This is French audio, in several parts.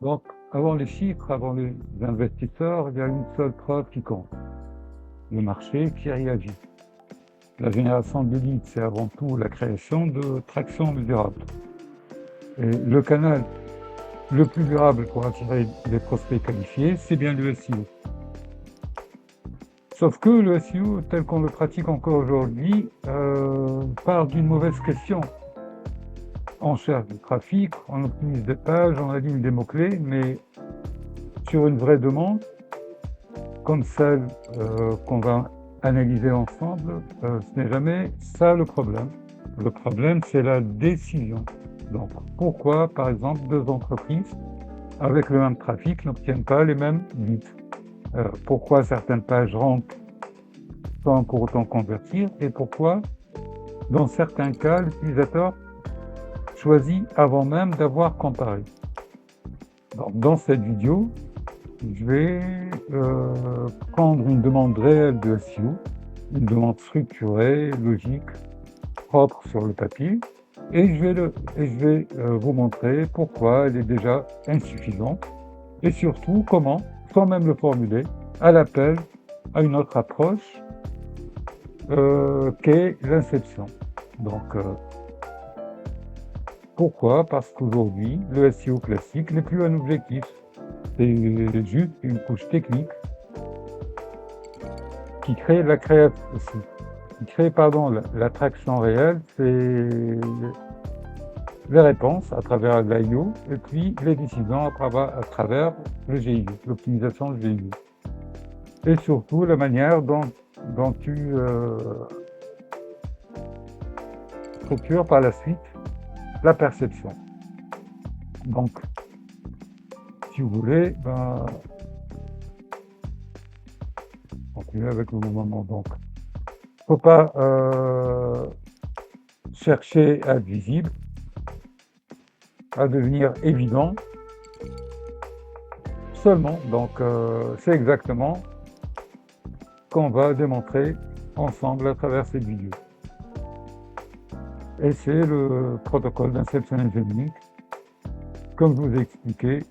Donc, avant les chiffres, avant les investisseurs, il y a une seule preuve qui compte, le marché qui réagit. La génération de leads, c'est avant tout la création de traction durable. Et le canal le plus durable pour attirer des prospects qualifiés, c'est bien le SEO. Sauf que le SEO, tel qu'on le pratique encore aujourd'hui, part d'une mauvaise question. On cherche du trafic, on optimise des pages, on aligne des mots-clés, mais sur une vraie demande, comme celle qu'on va analyser ensemble, ce n'est jamais ça le problème. Le problème, c'est la décision. Donc, pourquoi, par exemple, deux entreprises avec le même trafic n'obtiennent pas les mêmes leads? Pourquoi certaines pages rentrent sans pour autant convertir et pourquoi, dans certains cas, l'utilisateur choisit avant même d'avoir comparé. Donc, dans cette vidéo, je vais prendre une demande réelle de SEO, une demande structurée, logique, propre sur le papier, et je vais vous montrer pourquoi elle est déjà insuffisante, et surtout comment, sans même le formuler, elle appelle à une autre approche qu'est l'inception. Donc, pourquoi? Parce qu'aujourd'hui, le SEO classique n'est plus un objectif. C'est juste une couche technique qui crée l'attraction réelle, c'est les réponses à travers l'IO et puis les décisions à travers le GIU, l'optimisation du GIU. Et surtout la manière dont tu structures par la suite la perception. Donc, si vous voulez, continuer avec le moment. Donc, faut pas chercher à être visible, à devenir évident seulement. Donc, c'est exactement ce qu'on va démontrer ensemble à travers cette vidéo. Et c'est le protocole d'inception engineering, comme je vous ai expliqué.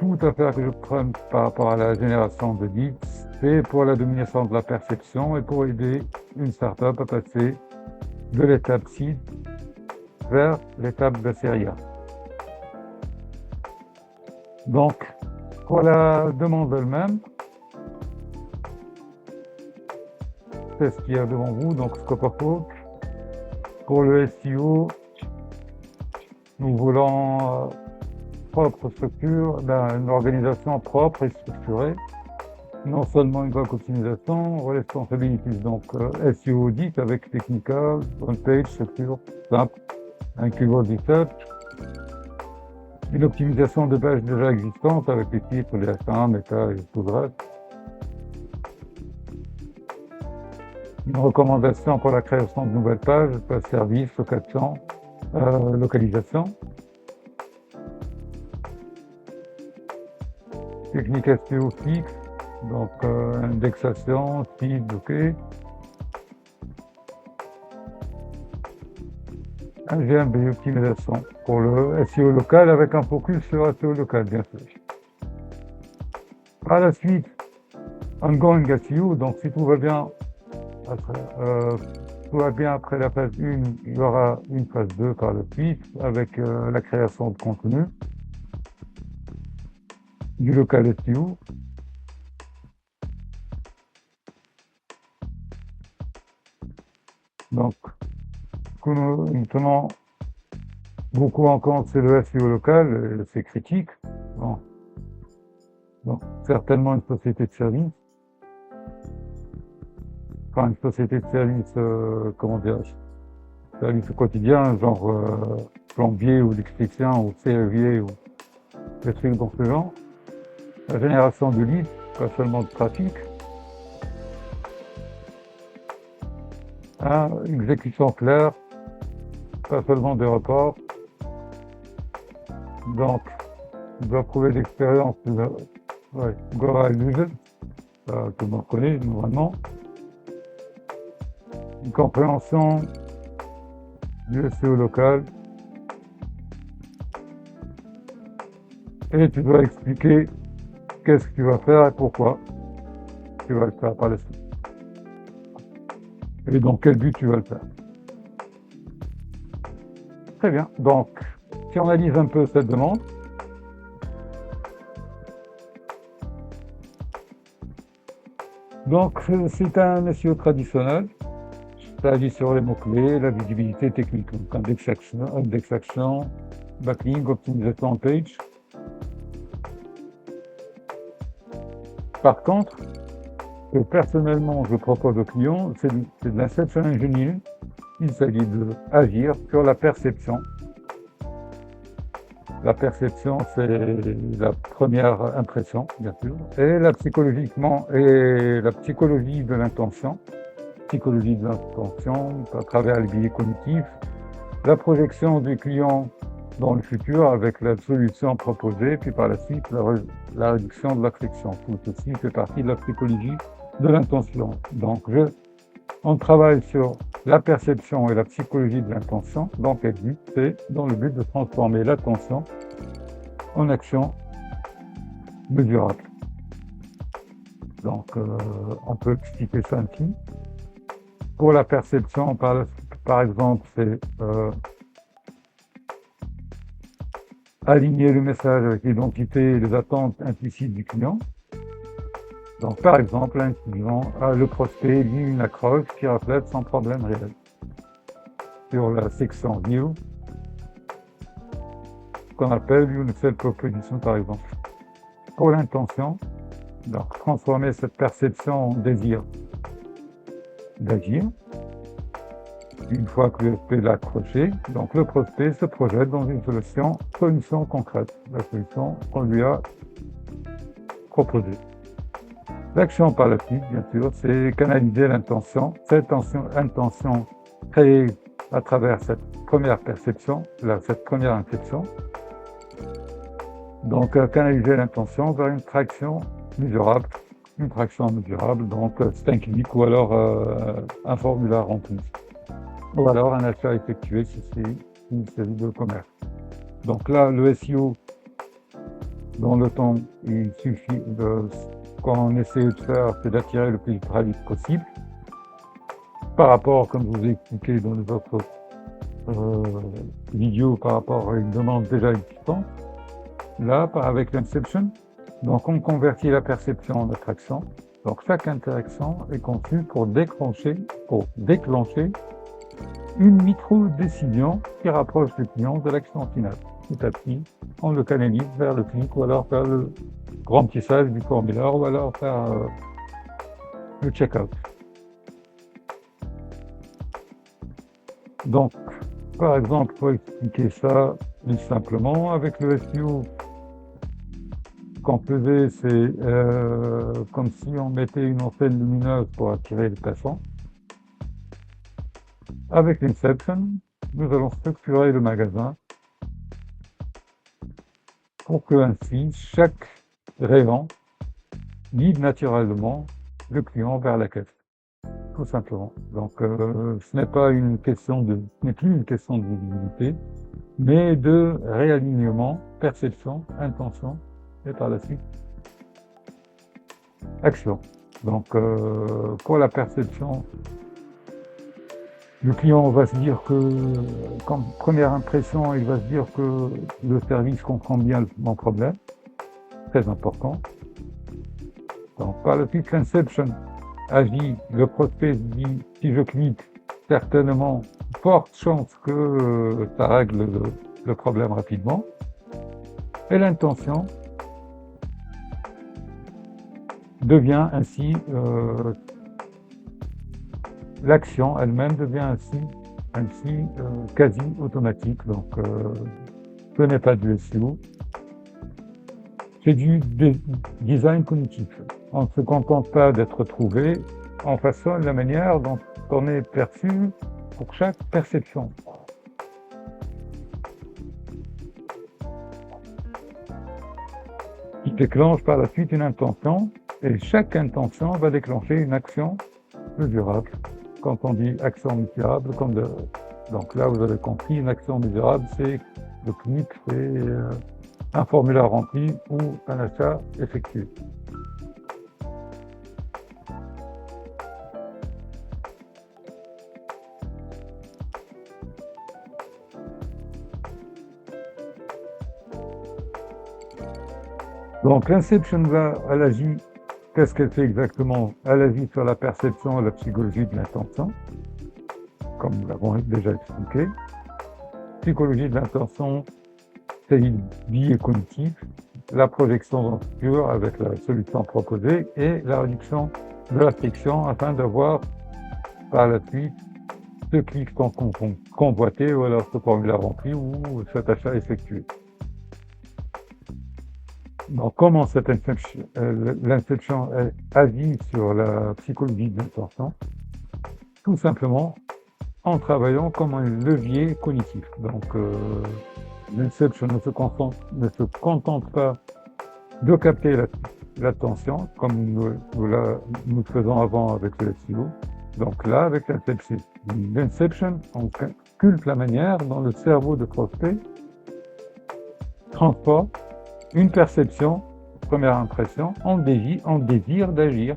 Toute affaire que je prenne par rapport à la génération de leads, c'est pour la domination de la perception et pour aider une startup à passer de l'étape seed vers l'étape de série A. Donc, pour la demande elle-même, c'est ce qu'il y a devant vous, donc Scope of Work. Pour le SEO, nous voulons propre structure, une organisation propre et structurée. Non seulement une vague optimisation, responsibilities, donc SEO audit avec technical, on-page, structure simple, un keyword research, une optimisation de pages déjà existantes avec les titres, les H1, méta et tout le reste. Une recommandation pour la création de nouvelles pages, service, location, localisation. Technique SEO fixe, donc indexation, feed, ok. Un GMB optimisation pour le SEO local avec un focus sur SEO local, bien sûr. Par la suite, ongoing SEO, donc si tout va bien, après la phase 1, il y aura une phase 2 par la suite avec la création de contenu, du local SEO. Donc, ce que nous tenons beaucoup en compte, c'est le SEO local, c'est critique. Bon. Donc, certainement une société de service. Enfin, une société de service, comment dirais-je, service au quotidien, genre plombier ou électricien ou serrurier ou des trucs dans ce genre. La génération de leads, pas seulement de trafic. Une exécution claire, pas seulement des reports. Donc, on doit prouver l'expérience de Gora Illusion, que l'on connaît normalement. Une compréhension du SEO local, et tu dois expliquer qu'est-ce que tu vas faire et pourquoi tu vas le faire par la suite. Et dans quel but tu vas le faire. Très bien. Donc, si on analyse un peu cette demande, donc c'est un SEO traditionnel. Ça agit sur les mots-clés, la visibilité technique, donc indexation, backlink, optimisation en page. Par contre, ce que personnellement je propose aux clients, c'est de l'inception engineering. Il s'agit d'agir sur la perception. La perception, c'est la première impression, bien sûr, et la psychologie de l'intention. Psychologie de l'intention à travers les biais cognitifs, la projection du client dans le futur avec la solution proposée, puis par la suite la réduction de la friction. Tout ceci fait partie de la psychologie de l'intention. Donc on travaille sur la perception et la psychologie de l'intention. Dans quel but? C'est dans le but de transformer l'attention en action mesurable. Donc on peut expliquer ça ainsi. Pour la perception, par exemple, c'est aligner le message avec l'identité et les attentes implicites du client. Donc, par exemple, le prospect lit une accroche qui reflète son problème réel. Sur la section View, qu'on appelle Universal Proposition, par exemple. Pour l'intention, donc transformer cette perception en désir d'agir. Une fois que le prospect l'a accroché, donc le prospect se projette dans une solution concrète, la solution qu'on lui a proposée. L'action par la suite, bien sûr, c'est canaliser l'intention. Cette intention créée à travers cette première perception, cette première intuition. Donc canaliser l'intention vers une traction mesurable. Donc c'est un clic ou alors un formulaire rempli. Ou alors un achat effectué si s'agit de commerce. Donc là, le SEO, dans le temps, il suffit quand on essaie de faire, c'est d'attirer le plus de trafic possible. Par rapport, comme je vous ai expliqué dans les autres vidéos, par rapport à une demande déjà existante. Là, avec l'inception, donc on convertit la perception en attraction. Donc chaque interaction est conçue pour déclencher une micro-décision qui rapproche le client de l'action finale. Petit à petit, on le canalise vers le clic ou alors vers le remplissage du formulaire ou alors faire le check-out. Donc, par exemple, pour expliquer ça plus simplement, avec le SEO, ce qu'on faisait, c'est comme si on mettait une enseigne lumineuse pour attirer les passants. Avec l'Inception, nous allons structurer le magasin pour que ainsi chaque rayon guide naturellement le client vers la caisse, tout simplement. Donc ce n'est plus une question de visibilité, mais de réalignement, perception, intention, et par la suite, action. Donc pour la perception, le client va se dire que, comme première impression, il va se dire que le service comprend bien mon problème, très important. Donc par la suite, l'inception agit, le prospect dit, si je clique, certainement, forte chance que ça règle le problème rapidement. Et l'intention devient ainsi, l'action elle-même devient ainsi quasi automatique. Donc ce n'est pas du SEO, c'est du design cognitif. On ne se contente pas d'être trouvé, on façonne la manière dont on est perçu pour chaque perception. Qui déclenche par la suite une intention, et chaque intention va déclencher une action mesurable. Quand on dit action mesurable, donc là vous avez compris, une action mesurable, c'est le clic, c'est un formulaire rempli ou un achat effectué. Donc l'inception, là, elle agit, qu'est-ce qu'elle fait exactement? Elle agit sur la perception et la psychologie de l'intention, comme nous l'avons déjà expliqué. Psychologie de l'intention, c'est le biais cognitif, la projection dans le futur avec la solution proposée et la réduction de la friction afin d'avoir par la suite ce clic convoité ou alors ce formulaire rempli ou cet achat effectué. Donc comment cette l'inception agit sur la psychologie de l'intention? Tout simplement en travaillant comme un levier cognitif. Donc l'inception ne se contente pas de capter l'attention, comme nous le faisons avant avec le SEO. Donc là, avec l'inception, on calcule la manière dont le cerveau de prospect transforme une perception, première impression, en désir d'agir.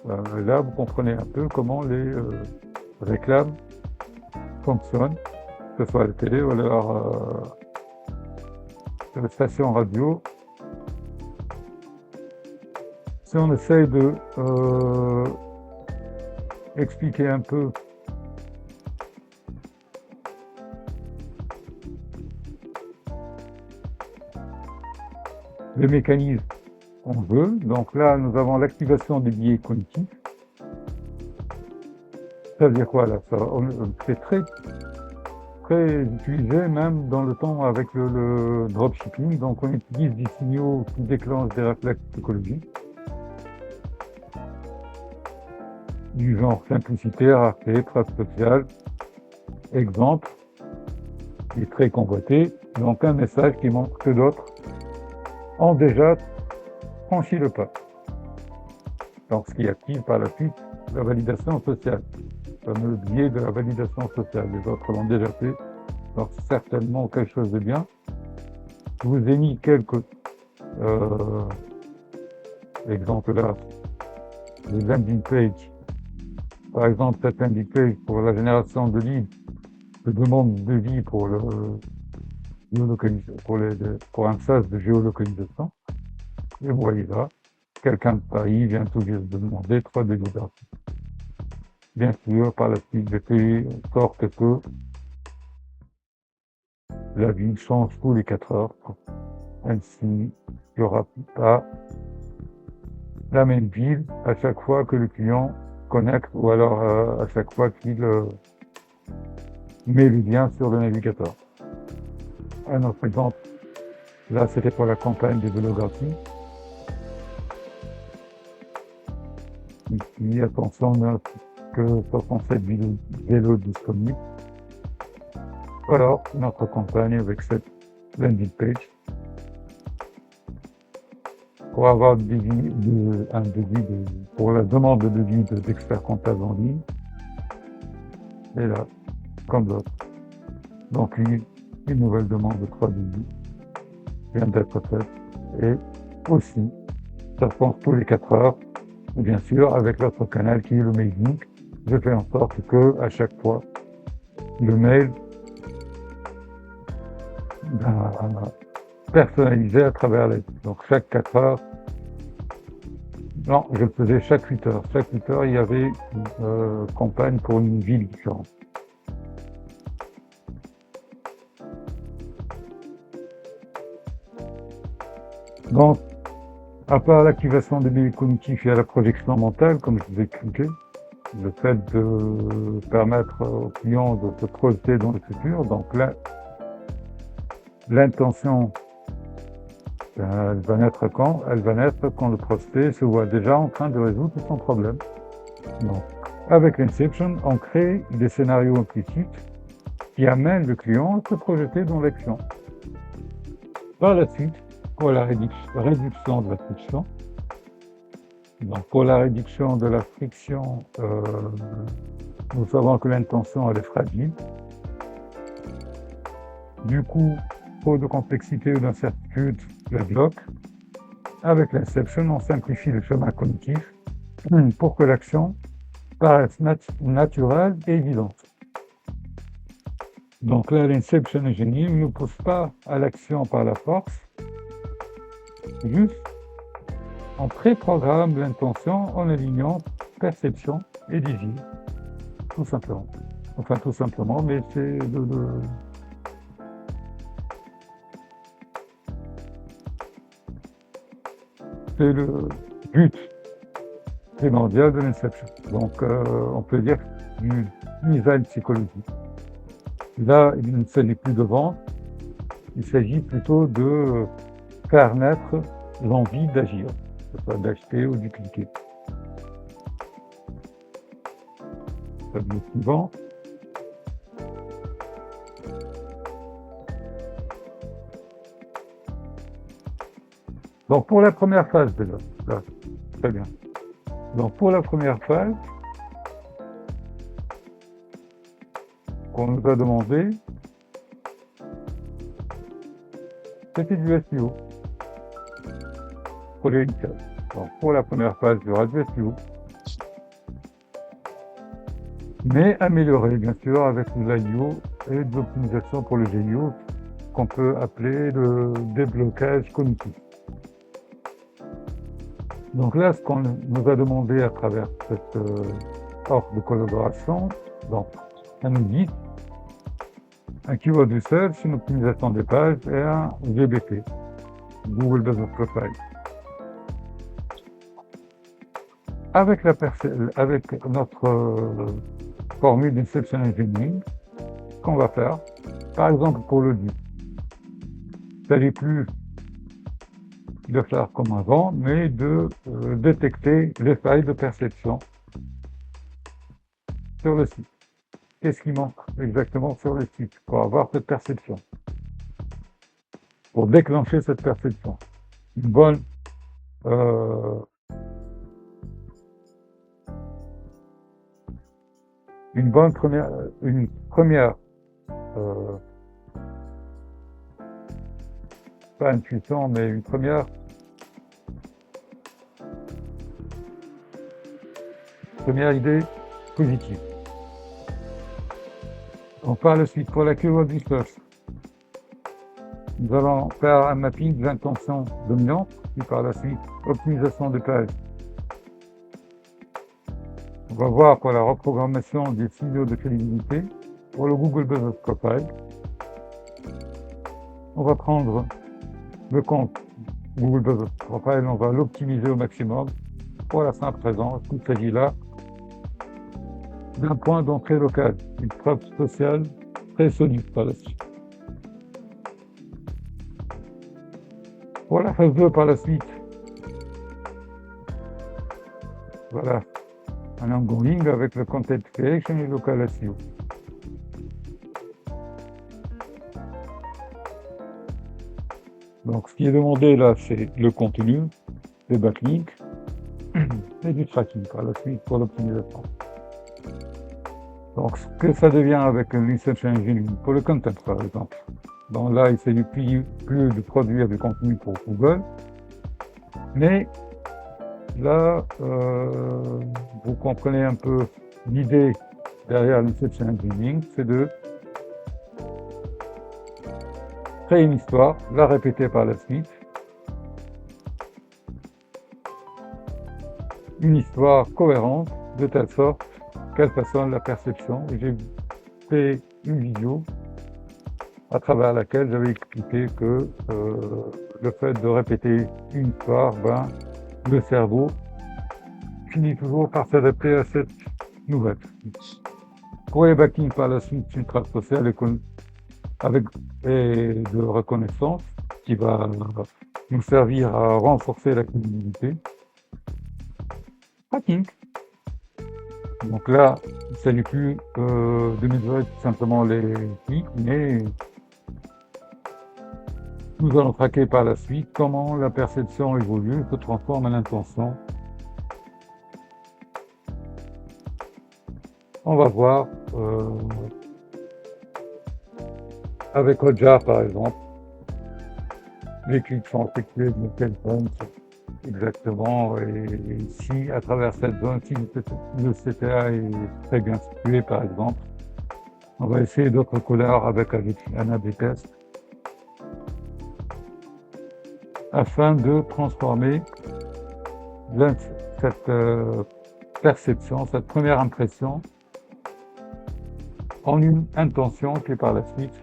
Là, vous comprenez un peu comment les réclames fonctionnent, que ce soit à la télé ou alors la station radio. Si on essaye de expliquer un peu le mécanisme qu'on veut, donc là nous avons l'activation des biais cognitifs. Ça veut dire quoi là? C'est très utilisé même dans le temps avec le dropshipping. Donc on utilise des signaux qui déclenchent des réflexes psychologiques du genre simplicité, rareté, trace sociale. Exemple, qui est très convoité, donc un message qui montre que d'autres ont déjà franchi le pas. Donc ce qui active par la suite la validation sociale, le fameux biais de la validation sociale. Les autres l'ont déjà fait, donc c'est certainement quelque chose de bien. Je vous ai mis quelques exemples là, de landing page. Par exemple, cette landing page pour la génération de leads, de demandes de devis pour le pour un sas de géolocalisation. Et vous voyez là, quelqu'un de Paris vient tout juste de demander 3 devis d'argent. Bien sûr, par la suite, j'ai fait sorte que la ville change tous les 4 heures, même s'il n'y aura pas la même ville à chaque fois que le client connecte ou alors à chaque fois qu'il met le lien sur le navigateur. Un autre exemple, là c'était pour la campagne de vélographie. Ici, attention, on n'a que 67 vélos disponibles. Alors, notre campagne avec cette landing page. Pour avoir un devis pour la demande de devis d'experts comptables en ligne. Et là, comme l'autre. Donc une nouvelle demande de 3 devis vient d'être faite. Et aussi, ça se passe tous les 4 heures. Et bien sûr, avec l'autre canal qui est le mailing, je fais en sorte que à chaque fois, le mail personnalisé à travers les... Donc chaque 4 heures, non, je le faisais chaque 8 heures. Chaque 8 heures, il y avait une campagne pour une ville différente. Donc, à part l'activation des biais cognitifs et la projection mentale, comme je vous ai expliqué, le fait de permettre aux clients de se projeter dans le futur, donc là, l'intention, elle va naître quand? Elle va naître quand le prospect se voit déjà en train de résoudre son problème. Donc, avec l'inception, on crée des scénarios implicites qui amènent le client à se projeter dans l'action. Par la suite, pour la réduction de la friction, donc pour la réduction de la friction, nous savons que l'intention elle est fragile. Du coup, trop de complexité ou d'incertitude le bloque. Avec l'inception, on simplifie le chemin cognitif pour que l'action paraisse naturelle et évidente. Donc là, l'inception engineering ne nous pousse pas à l'action par la force, juste on préprogramme l'intention en alignant perception et désir, tout simplement. Enfin, tout simplement, mais c'est le but primordial de l'inception. Donc, on peut dire du design psychologique. Là, il ne s'agit plus de vendre, il s'agit plutôt de faire naître l'envie d'agir, que ce soit d'acheter ou de cliquer. Tableau suivant. Donc pour la première phase déjà, là, très bien. Donc pour la première phase, qu'on nous a demandé, c'était du SEO. Projet initial. Donc pour la première phase, il y aura du SEO. Mais amélioré, bien sûr, avec de l'IO et de l'optimisation pour le GIO, qu'on peut appeler le déblocage cognitif. Donc là, ce qu'on nous a demandé à travers cette offre de collaboration, donc un audit, un keyword research, une optimisation des pages et un GBP, Google Business Profile. Avec notre formule d'inception engineering, ce qu'on va faire, par exemple pour l'audit, il ne s'agit plus de faire comme avant, mais de détecter les failles de perception sur le site. Qu'est-ce qui manque exactement sur le site pour avoir cette perception, pour déclencher cette perception? Une bonne première pas intuition, mais une première idée positive. Donc par la suite, pour la keyword research, nous allons faire un mapping de l'intention dominante, puis par la suite, optimisation des pages. On va voir pour la reprogrammation des signaux de crédibilité pour le Google Business Profile. On va prendre le compte Google Business Profile, on va l'optimiser au maximum pour la simple raison qu'il s'agit là d'un point d'entrée local, une preuve sociale très solide par la suite. Pour la phase 2 par la suite, voilà, un ongoing avec le content creation et local SEO. Donc ce qui est demandé là, c'est le contenu, les backlinks et du tracking par la suite pour l'optimisation. Donc ce que ça devient avec un research engine pour le content par exemple. Donc là, il ne s'agit plus de produire du contenu pour Google, mais là, vous comprenez un peu l'idée derrière l'inception engineering, c'est de créer une histoire, la répéter par la suite. Une histoire cohérente, de telle sorte qu'elle façonne la perception. Et j'ai fait une vidéo à travers laquelle j'avais expliqué que le fait de répéter une histoire, le cerveau finit toujours par s'adapter à cette nouvelle. Pour les backlinks par la suite, une trace sociale et de reconnaissance qui va nous servir à renforcer la crédibilité. Tracking. Donc là, il ne s'agit plus de mesurer tout simplement les clics, mais nous allons traquer par la suite comment la perception évolue, se transforme en intention. On va voir avec Hotjar par exemple, les clics sont effectués dans quelle zone exactement, et si à travers cette zone, si le CTA est très bien situé par exemple, on va essayer d'autres couleurs avec un A/B test afin de transformer cette perception, cette première impression en une intention qui est par la suite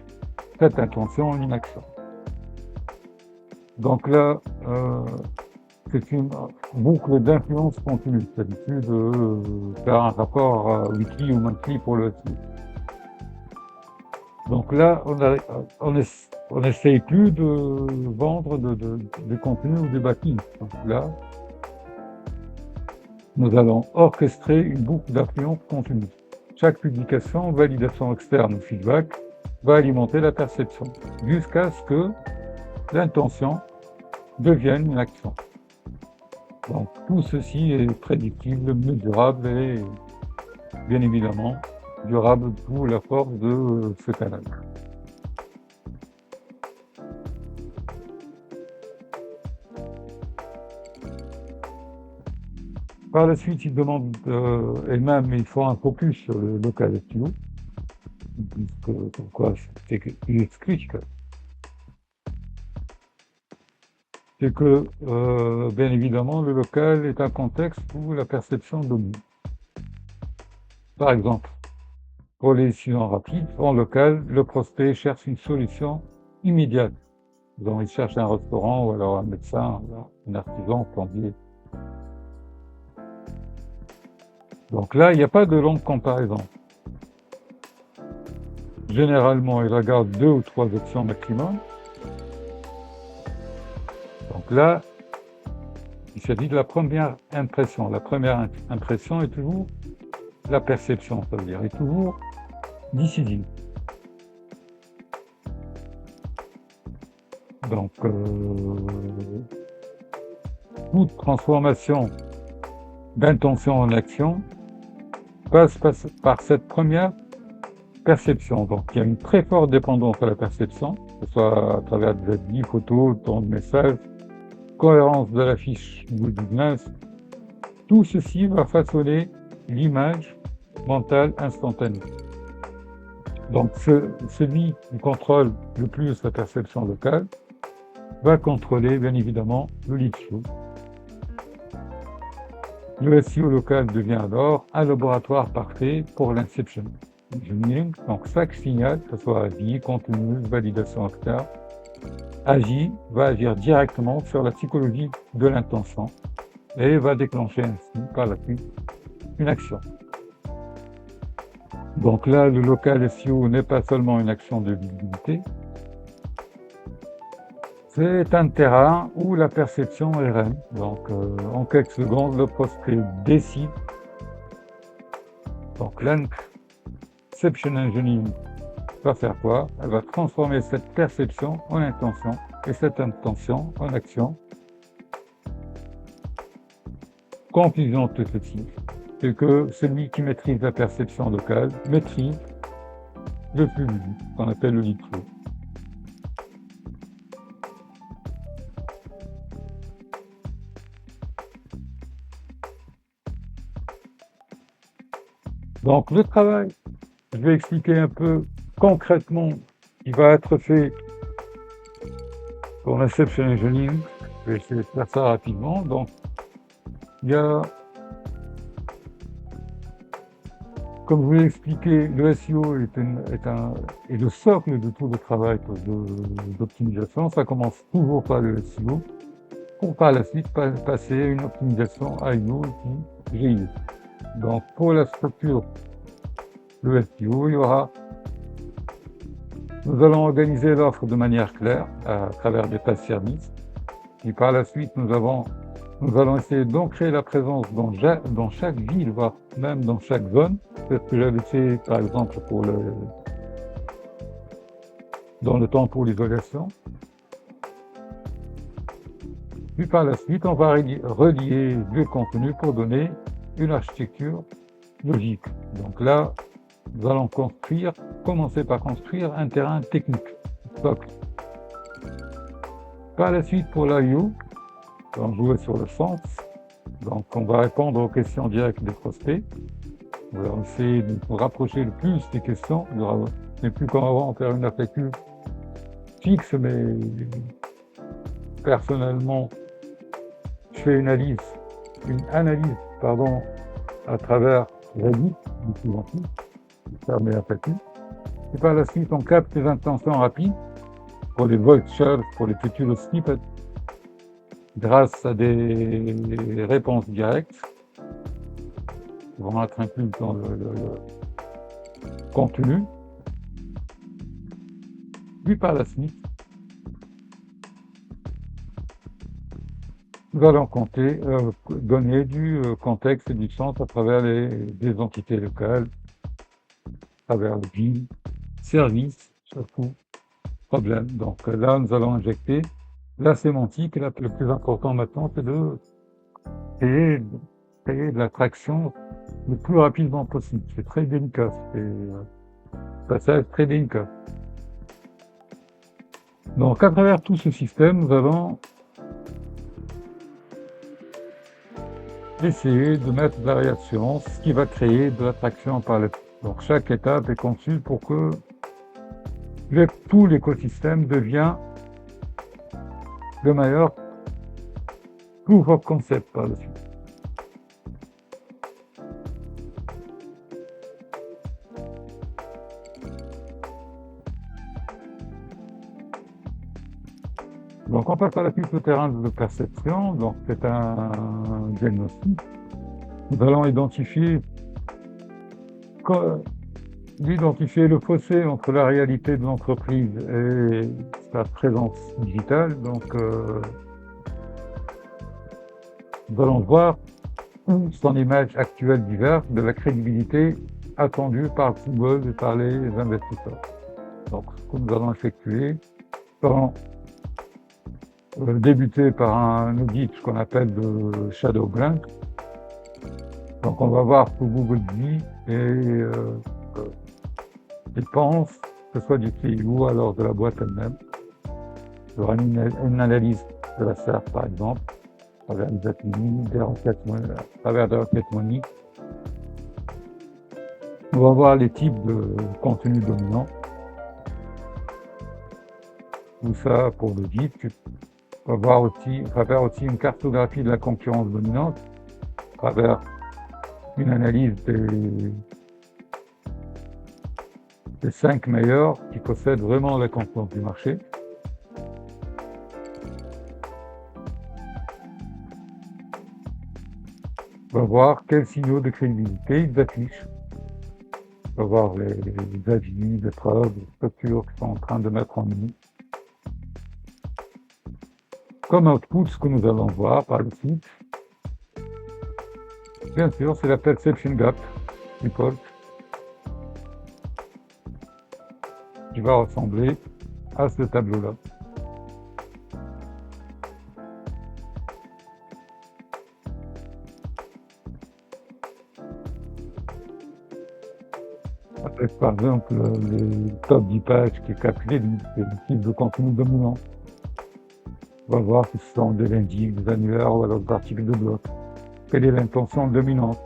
cette intention en une action. Donc là, c'est une boucle d'influence continue. C'est l'habitude de faire un rapport weekly ou monthly pour le SEO. Donc là, on n'essaye plus de vendre des contenus ou des backlinks. Donc là, nous allons orchestrer une boucle d'influence continue. Chaque publication, validation externe ou feedback va alimenter la perception jusqu'à ce que l'intention devienne une action. Donc tout ceci est prédictible, mesurable et bien évidemment durable pour la force de ce canal. Par la suite, il demande, et même il faut un focus sur le local SEO, pourquoi il explique c'est que, bien évidemment, le local est un contexte où la perception domine. Par exemple, pour les décisions rapides, en local, le prospect cherche une solution immédiate. Donc, il cherche un restaurant ou alors un médecin, un artisan, plombier. Donc là, il n'y a pas de longue comparaison. Généralement, il regarde 2 ou 3 options maximum. Donc là, il s'agit de la première impression. La première impression est toujours la perception, ça veut dire, est toujours décisive. Donc, toute transformation d'intention en action passe par cette première perception. Donc, il y a une très forte dépendance à la perception, que ce soit à travers des avis, photos, ton de messages, cohérence de la fiche Google Business. Tout ceci va façonner l'image mentale instantanée. Donc, celui qui contrôle le plus la perception locale va contrôler, bien évidemment, le lead flow. Le SEO local devient alors un laboratoire parfait pour l'inception engineering. Donc, chaque signal, que ce soit avis, contenu, validation externe, va agir directement sur la psychologie de l'intention et va déclencher ainsi, par la suite, une action. Donc là, le local SEO n'est pas seulement une action de visibilité, c'est un terrain où la perception est reine. Donc, en quelques secondes, le prospect décide. Donc, l'inception engineering va faire quoi? Elle va transformer cette perception en intention et cette intention en action. Conclusion de ceci, c'est que celui qui maîtrise la perception locale maîtrise le flux, qu'on appelle le lead flow. Donc le travail, je vais expliquer un peu concrètement qui va être fait pour l'inception engineering. Je vais essayer de faire ça rapidement. Donc il y a, comme je vous l'ai expliqué, le SEO est le socle de tout le travail d'optimisation. Ça commence toujours par le SEO pour par la suite passer à une optimisation AIO et GIO. Donc pour la structure, le SEO, nous allons organiser l'offre de manière claire à travers des pages services. Et par la suite, nous allons essayer d'ancrer la présence dans chaque ville, voire même dans chaque zone. C'est ce que j'avais fait, par exemple, dans le temps pour l'isolation. Puis par la suite, on va relier le contenu pour donner une architecture logique. Donc là, nous allons commencer par construire un terrain technique, socle. Par la suite, pour l'IO, on jouer sur le sens. Donc, on va répondre aux questions directes des prospects. On va essayer de nous rapprocher le plus des questions. Mais plus comme avant, faire une FAQ fixe, mais personnellement, je fais une analyse, à travers Reddit, de plus en plus, faire mes FAQ. Et par la suite, on capte les intentions rapides pour les vultures, pour les futurs snippets, grâce à des réponses directes qui vont être incluses dans le contenu. Puis par la suite, nous allons donner du contexte et du sens à travers des entités locales, à travers les villes, services, surtout, problèmes. Donc là, nous allons injecter la sémantique. Et là, le plus important maintenant, c'est de créer de l'attraction le plus rapidement possible. C'est très délicat, c'est un passage très délicat. Donc à travers tout ce système, nous allons essayer de mettre de la réaction, ce qui va créer de l'attraction par le... Donc chaque étape est conçue pour que tout l'écosystème devient le meilleur proof of concept par la suite. Donc on passe par la suite au terrain de perception, donc c'est un diagnostic. Nous allons identifier le fossé entre la réalité de l'entreprise et sa présence digitale. Donc nous allons voir où son image actuelle diverge de la crédibilité attendue par Google et par les investisseurs. Donc ce que nous allons effectuer, nous allons débuter par un audit qu'on appelle de shadow bank. Donc on va voir ce que Google dit et il pense que ce soit du CI ou alors de la boîte elle-même. Il y aura une analyse de la SERP par exemple, à travers des API, à travers des requêtes moniques. On va voir les types de contenus dominants. Tout ça pour l'audit. On va faire aussi une cartographie de la concurrence dominante à travers une analyse des 5 meilleurs qui possèdent vraiment la confiance du marché. On va voir quels signaux de crédibilité ils affichent. On va voir les avis, les preuves, les structures qu'ils sont en train de mettre en ligne. Comme output, ce que nous allons voir par le site, bien sûr, c'est la Perception Gap Report qui va ressembler à ce tableau-là. Avec par exemple les top 10 pages qui est calculé, c'est le type de contenu dominant. On va voir si ce sont des lundis, des annuaires ou alors des articles de blog. Quelle est l'intention dominante?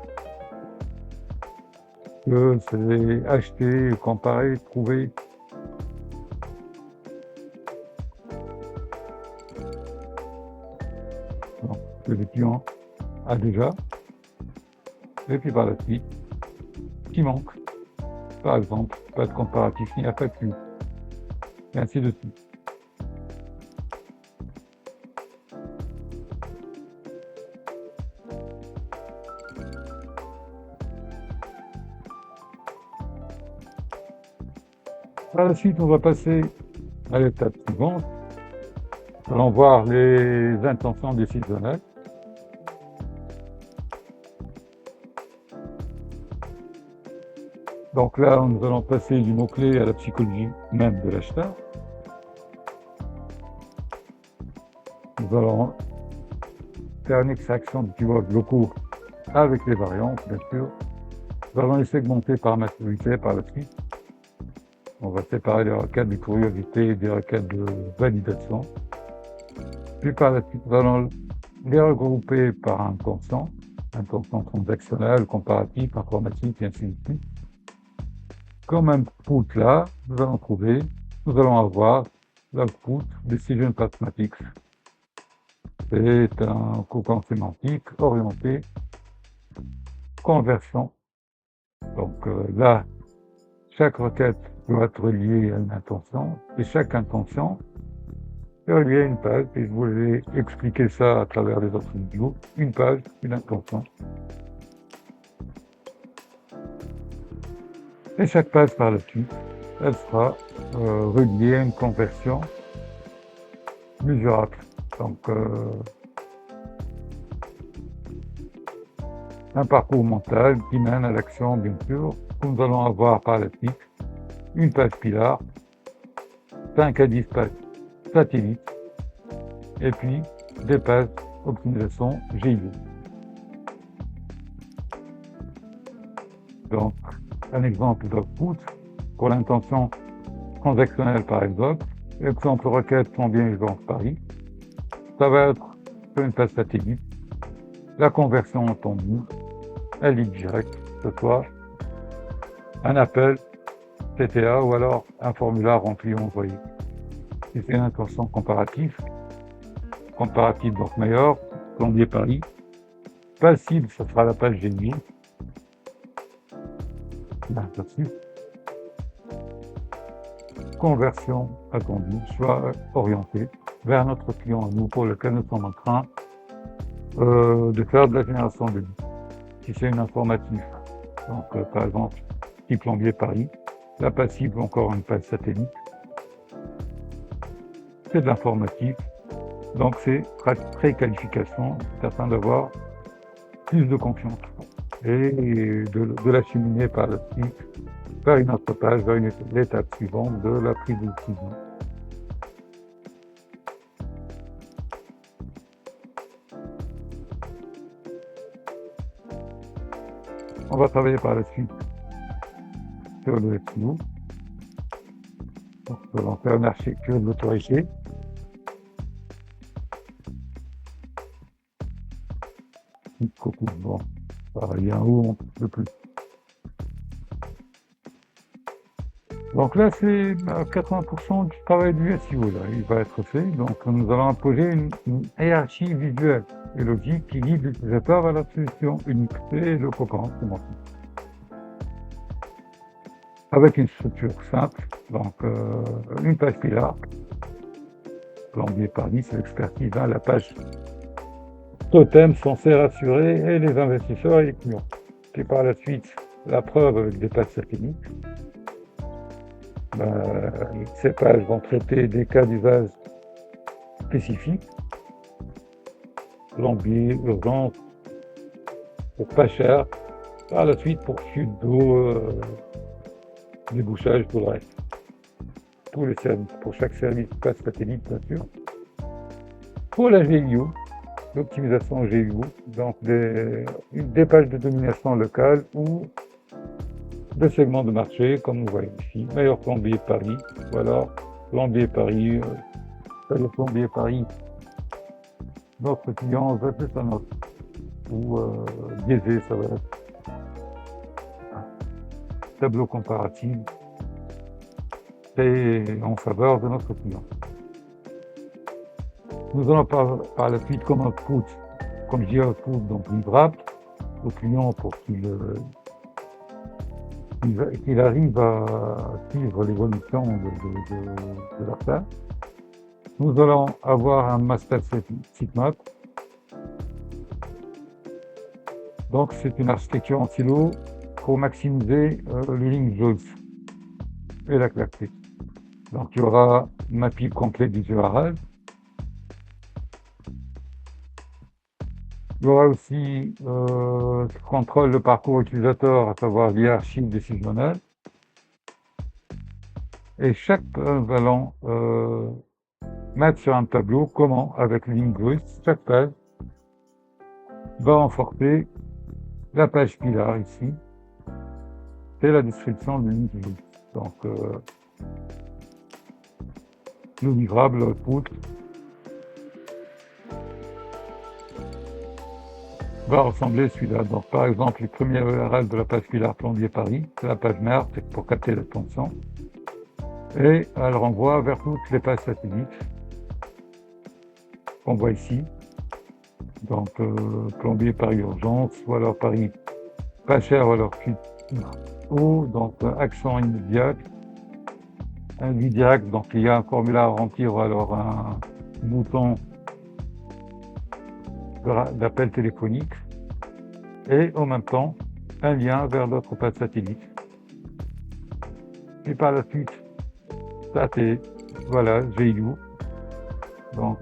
Que c'est acheter, comparer, trouver. Donc, que le client a déjà. Et puis par la suite, qui manque. Par exemple, pas de comparatif ni FAQ. Et ainsi de suite. Par la suite, on va passer à l'étape suivante. Nous allons voir les intentions décisionnelles. Donc là, nous allons passer du mot-clé à la psychologie même de l'acheteur. Nous allons faire une extraction de keywords locaux avec les variantes, bien sûr. Nous allons les segmenter par maturité par la suite. On va séparer les requêtes de curiosité et des requêtes de validation. Puis par la suite, nous allons les regrouper par un constant transactionnel, comparatif, informatique, et ainsi de suite. Comme input là, nous allons avoir l'output Decision Mathematics. C'est un cocon sémantique orienté conversion. Donc là, chaque requête doit être reliée à une intention, et chaque intention est reliée à une page, et je voulais expliquer ça à travers les autres vidéos. Une page, une intention. Et chaque page par la suite, elle sera reliée à une conversion mesurable. Donc un parcours mental qui mène à l'action, bien sûr. Nous allons avoir par la suite une page pilar, 5 à 10 pages satellites, et puis des pages optimisation GIO. Donc, un exemple d'output pour l'intention transactionnelle, par exemple, exemple requête combien je vends Paris, ça va être sur une page satellite, la conversion en temps nu, un lead direct, que ce soit un appel CTA ou alors un formulaire rempli ou envoyé. Si c'est une intention comparative donc meilleur, plombier Paris. Page cible, ce sera la page GNI. Là, là-dessus. Conversion attendue, soit orientée vers notre client à nous pour lequel nous sommes en train de faire de la génération de leads. Si c'est une informative, donc par exemple, type plombier Paris, la page cible, encore une page satellite, c'est de l'informatif, donc c'est préqualification, afin d'avoir plus de confiance et de l'acheminer par la suite vers une autre page, vers l'étape suivante de la prise de décision. On va travailler par la suite sur le SEO. Donc, on va faire une architecture de l'autorité. Bon, il y a un haut, on peut plus. Donc là, c'est 80% du travail du SEO, là, il va être fait. Donc nous allons imposer une hiérarchie visuelle et logique qui guide l'utilisateur vers la solution unique et le cocon sémantique. Avec une structure simple, donc une page pilar, plombier Paris, c'est l'expertise, la page totem censé rassurer et les investisseurs et les clients. Puis par la suite, la preuve avec des pages satellites. Ces pages vont traiter des cas d'usage spécifiques, plombier, urgence, pour pas cher. Par la suite, pour chute d'eau, débouchage, tout le reste. Tous les services, pour chaque service, page satellite, bien sûr. Pour la GIO, l'optimisation GIO, donc des pages de domination locale ou de segments de marché, comme vous voyez ici, meilleur plombier Paris, ou alors plombier Paris, le plombier Paris, notre client versus un autre, ou biaisé, ça va être tableau comparatif, et en faveur de notre client. Nous allons par la suite comme output, comme je dis output, donc livrable au client pour qu'il arrive à suivre l'évolution de leur tâche. Nous allons avoir un master sitemap. Donc c'est une architecture en silo pour maximiser le link JAWS et la clarté. Donc il y aura un mapping complet des URL. Il y aura aussi contrôle de parcours utilisateur, à savoir l'hiérarchie décisionnelle. Et chaque page, nous allons mettre sur un tableau comment, avec le link JAWS, chaque page va renforcer la page pilar ici. C'est la description du link JAWS. Donc, le livrable, l'output, va ressembler celui-là. Donc, par exemple, le premier URL de la page Pilar Plombier Paris, c'est la page mère, c'est pour capter l'attention. Et elle renvoie vers toutes les pages satellites qu'on voit ici. Donc, Plombier Paris Urgence, ou alors Paris pas cher, ou alors ou donc action immédiate, un direct, donc il y a un formulaire à remplir, ou alors un bouton d'appel téléphonique, et en même temps un lien vers d'autres pages satellites. Et par la suite, ça c'est, voilà, GIU, donc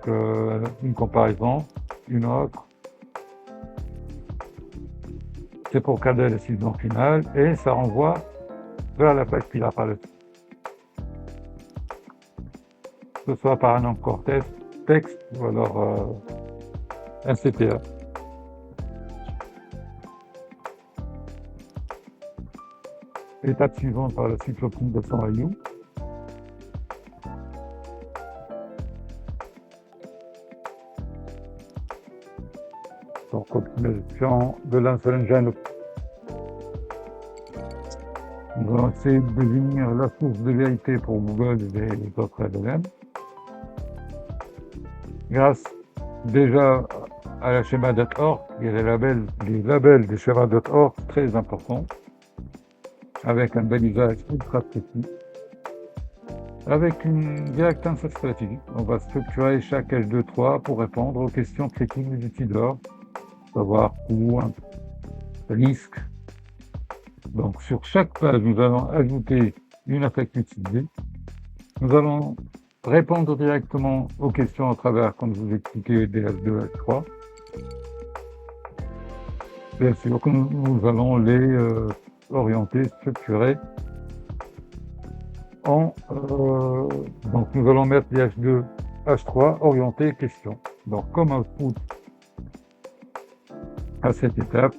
une comparaison, une autre, c'est pour cadrer la décision finale, et ça renvoie vers la page Pilar par la suite. Que ce soit par un encore texte ou alors un CTA. Étape suivante par la suite, l'optimisation IU. Donc, optimisation de l'Answer Engine. Nous allons essayer de définir la source de vérité pour Google et les autres LLM. Grâce déjà à la schéma.org, il y a les labels des schémas.org très importants, avec un balisage ultra précis, avec une directe answer stratégie. On va structurer chaque H2-3 pour répondre aux questions critiques des décideurs, savoir coût, risque. Donc sur chaque page, nous allons ajouter une affect utilisée. Nous allons répondre directement aux questions à travers, comme je vous ai expliqué, des H2, H3. Bien sûr que nous allons les orienter, structurer. Donc nous allons mettre les H2, H3 orientés questions. Donc comme output à cette étape,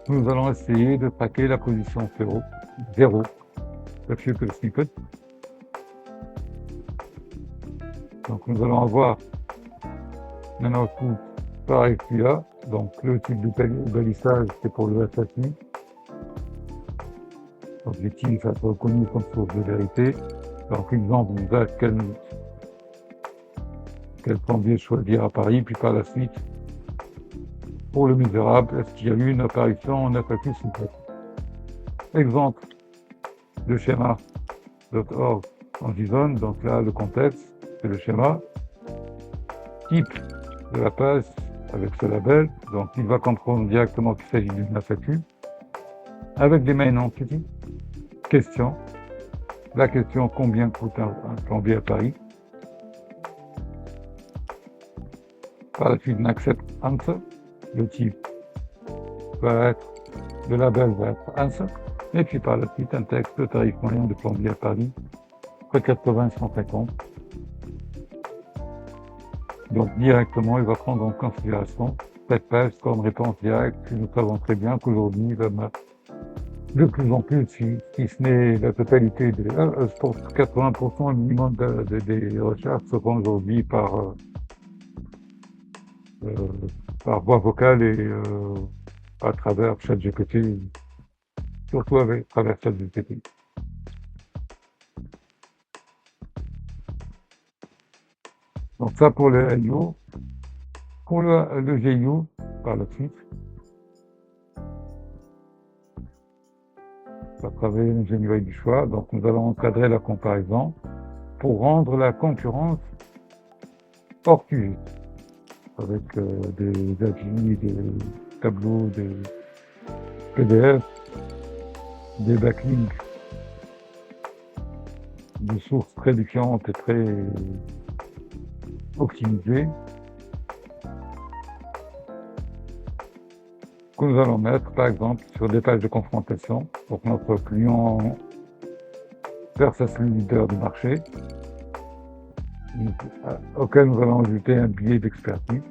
nous allons essayer de traquer la position 0, le future snippet. Donc nous allons avoir un output par FQA, donc le type de balisage c'est pour le SSI. L'objectif à être reconnu comme source de vérité. Donc exemple, on va quel plombier choisir à Paris, puis par la suite, pour le misérable, est-ce qu'il y a eu une apparition en FAQ snippet. Exemple de schéma.org en JSON, donc là le contexte, c'est le schéma. Type de la page avec ce label, donc il va comprendre directement qu'il s'agit d'une FAQ, avec des main entities. Question. La question combien coûte un plombier à Paris. Par la suite, un accept answer. Le type va être, le label va être answer. Et puis par la suite, un texte de tarif moyen de plombier à Paris, entre 80 et 150. Donc directement, il va prendre en considération cette page comme réponse directe. Nous savons très bien qu'aujourd'hui, il va mettre de plus en plus, si ce n'est la totalité, je pense que 80% minimum des recherches se font aujourd'hui par voie vocale et à travers ChatGPT, surtout à travers ChatGPT. Donc ça pour le LU. Pour le GIU, par la suite, on va travailler l'ingénierie du choix. Donc nous allons encadrer la comparaison pour rendre la concurrence hors QG, avec des avis, des tableaux, des PDF, des backlinks, des sources très différentes et très optimisées, que nous allons mettre par exemple sur des pages de confrontation pour que notre client versus le leader du marché, auquel nous allons ajouter un biais d'expertise,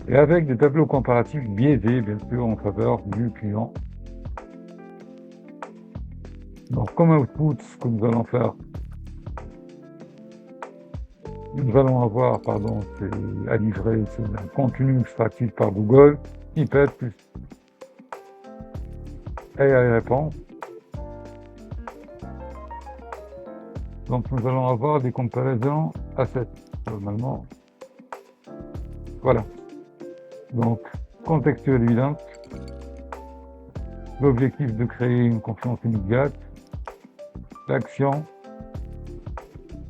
et avec des tableaux comparatifs biaisés bien sûr en faveur du client. Donc comme output, ce que nous allons faire, nous allons avoir, à livrer, c'est un contenu extractif par Google, Snippet plus AI réponse. Donc nous allons avoir des comparaisons assets, normalement. Voilà. Donc, contextuelle évidente, l'objectif de créer une confiance immédiate, l'action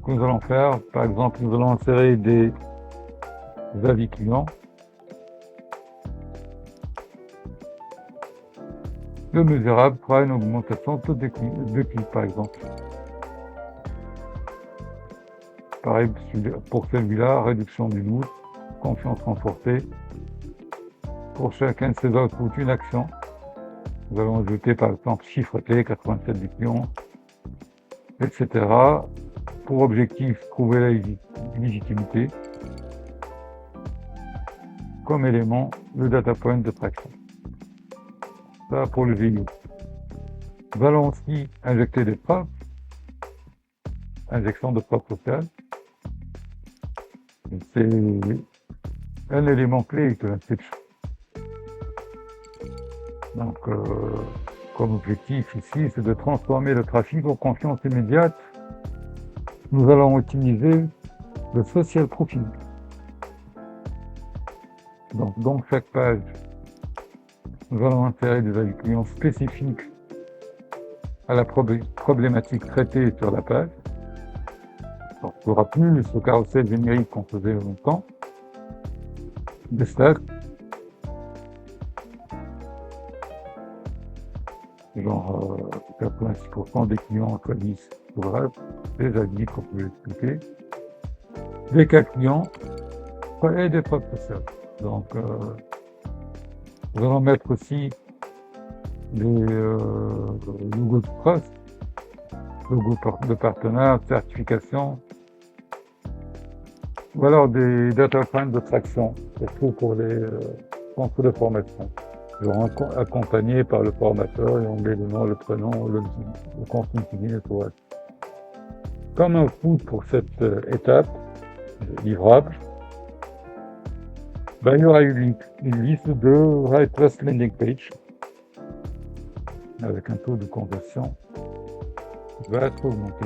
que nous allons faire, par exemple, nous allons insérer des avis clients, le mesurable fera une augmentation de taux de clics, par exemple. Pareil pour celui-là, réduction du doute, confiance renforcée. Pour chacun de ces outputs, une action. Nous allons ajouter par exemple chiffre clé, 87 des clients, etc. Pour objectif, trouver la légitimité. Comme élément, le data point de traction. Ça pour le VU. Nous allons aussi injecter des preuves. Injection de preuves sociales. C'est un élément clé de l'inscription. Donc, comme objectif ici, c'est de transformer le trafic en confiance immédiate. Nous allons utiliser le social proofing. Donc, dans chaque page, nous allons insérer des avis clients spécifiques à la problématique traitée sur la page. Donc, il n'y aura plus ce carrousel générique qu'on faisait longtemps. Des stats. Genre 86% des clients choisissent bref, des avis qu'on peut expliquer, des cas clients et des preuves sociales. Donc, nous allons mettre aussi des logos de preuve, logos de partenaires, certification, ou alors des data points de traction, surtout pour les centres de formation. Ils seront accompagnés par le formateur et on met le nom, le prénom, le contenu fini et tout. Comme un output pour cette étape livrable, il y aura une liste de Right Plus Landing Page avec un taux de conversion qui va être augmenté.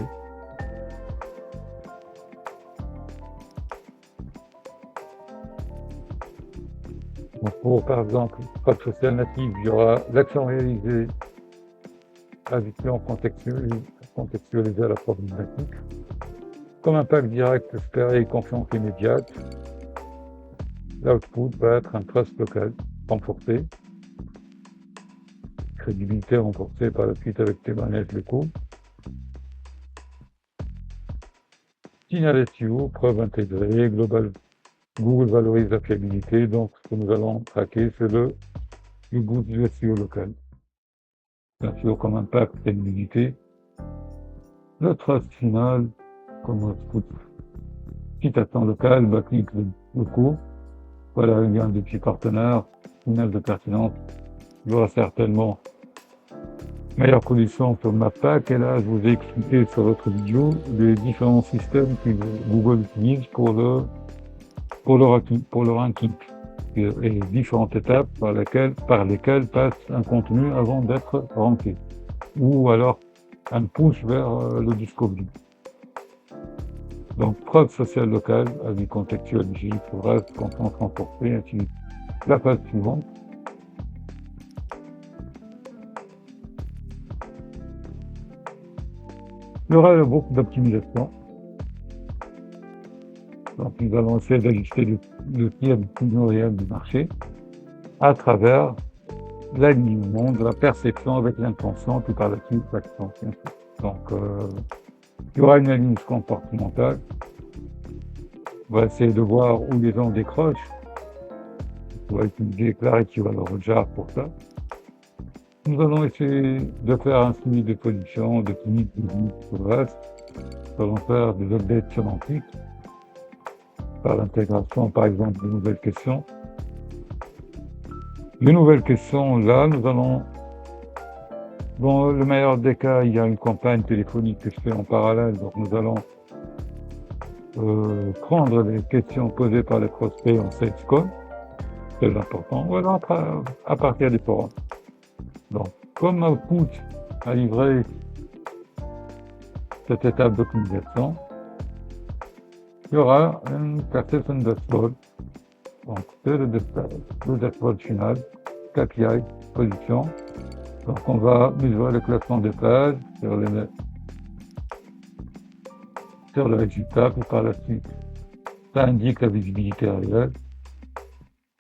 Donc pour, par exemple, preuve sociale native, il y aura l'action réalisée avec client contextualisé à la problématique. Comme impact direct espéré et confiance immédiate, l'output va être un trust local renforcé, crédibilité renforcée par la suite avec témoignages locaux. Signal SEO, preuve intégrée, Google valorise la fiabilité, donc ce que nous allons traquer, c'est le boost du SEO local. Bien sûr, comme impact, crédibilité. Le trust final, comme output, citation locale, backlink locaux. Voilà un lien depuis partenaire, signal de pertinence. Il y aura certainement meilleure condition sur MapPack. Et là, je vous ai expliqué sur votre vidéo les différents systèmes que Google utilise pour le ranking et les différentes étapes par lesquelles passe un contenu avant d'être ranké, ou alors un push vers le discovery. Donc, preuve sociale locale, avis contextuel, bref, confiance renforcée, ainsi de suite. La phase suivante. Il y aura le groupe d'optimisation. Donc, nous allons essayer d'ajuster le tir du signal réel du marché à travers l'alignement de la perception avec l'intention, puis par la suite l'action. Donc, il y aura une analyse comportementale. On va essayer de voir où les gens décrochent. On va utiliser Clarity Valor Jar pour ça. Nous allons essayer de faire un suivi de position, de clinique, tout le reste. Nous allons faire des updates sémantiques par l'intégration, par exemple, de nouvelles questions. Les nouvelles questions, là, nous allons... Dans le meilleur des cas, il y a une campagne téléphonique que je fais en parallèle, donc nous allons prendre les questions posées par les prospects en sales call, très important, ou alors à partir des forums. Donc, comme output à livrer cette étape d'optimisation, il y aura une perception dashboard. Donc, c'est le dashboard final, KPI, position. Donc, on va mesurer le classement des pages sur le résultat, puis par la suite, ça indique la visibilité réelle.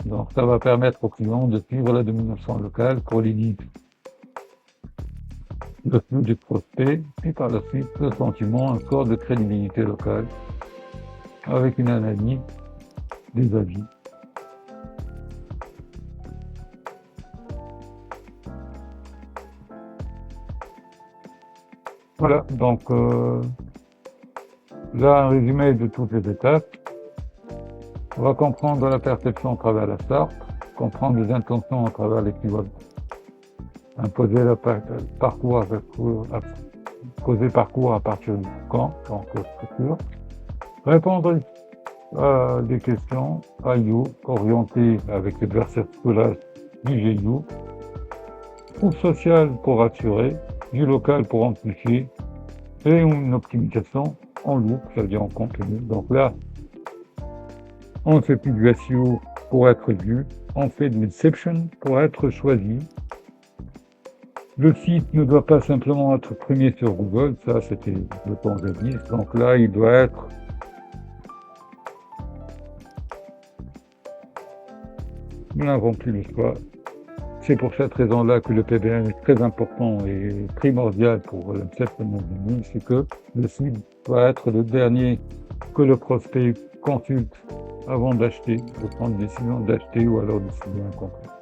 Donc, ça va permettre aux clients de suivre la domination locale pour les leads, le flux du prospect, et par la suite, le sentiment, un score de crédibilité locale, avec une analyse des avis. Voilà, donc là, un résumé de toutes les étapes. On va comprendre la perception à travers la charte, comprendre les intentions à travers les keywords, imposer le parcours à partir du camp, donc structure, répondre à des questions IO orientées avec le versationnage du GIO, ou social pour rassurer, du local pour amplifier, et une optimisation en loop, c'est-à-dire en contenu. Donc là, on ne fait plus du SEO pour être vu, on fait de l'inception pour être choisi. Le site ne doit pas simplement être premier sur Google, ça c'était le temps de dire. Donc là, il doit être nous n'avons plus le choix. C'est pour cette raison-là que le PBN est très important et primordial pour l'inception de c'est que le site doit être le dernier que le prospect consulte avant d'acheter, de prendre une décision d'acheter ou alors de signer un contrat.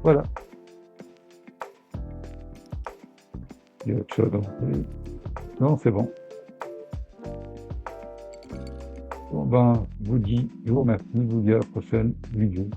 Voilà. Il y a autre chose à montrer. Non, c'est bon. Bon ben, je vous remercie, je vous dis à la prochaine vidéo.